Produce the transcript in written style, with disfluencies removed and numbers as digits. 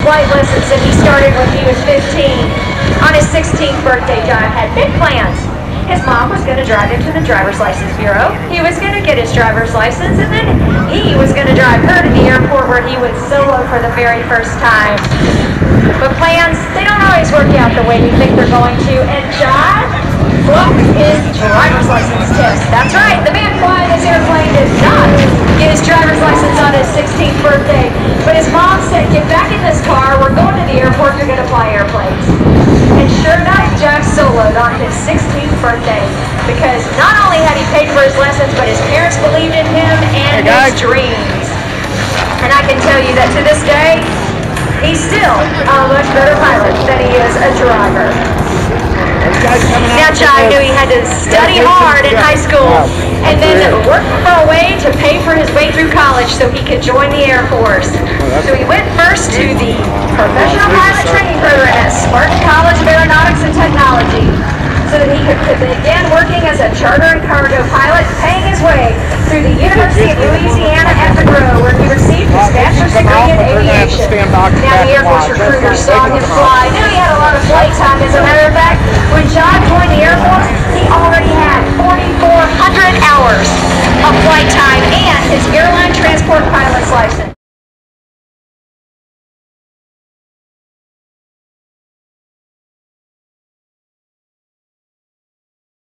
Flight lessons that he started when he was 15. On his 16th birthday, Jive had big plans. His mom was going to drive him to the driver's license bureau. He was going to get his driver's license, and then he was going to drive her to the airport where he would solo for the very first time. But plans, they don't always work out the way we think they're going to, and Jive flunked his driver's license test. That's right, the man flying this airplane did not get his driver's license on his 16th birthday, but his mom said, get back in this car, we're going to the airport, you're going to fly airplanes. And sure enough, Jive soloed on his 16th birthday because not only had he paid for his lessons, but his parents believed in him and his dreams. And I can tell you that to this day, he's still a much better pilot than he is a driver. Now Jive knew he had to study hard in high school and then work for a way to pay for his way through college so he could join the Air Force. So he went first to the Professional Pilot Training Program at Spartan College of Aeronautics and Technology so that he could begin working as a charter and cargo pilot, paying his way through the University of Louisiana at Monroe, where he received his bachelor's degree in aviation. Now the Air Force recruiters saw him fly, knew he had a lot of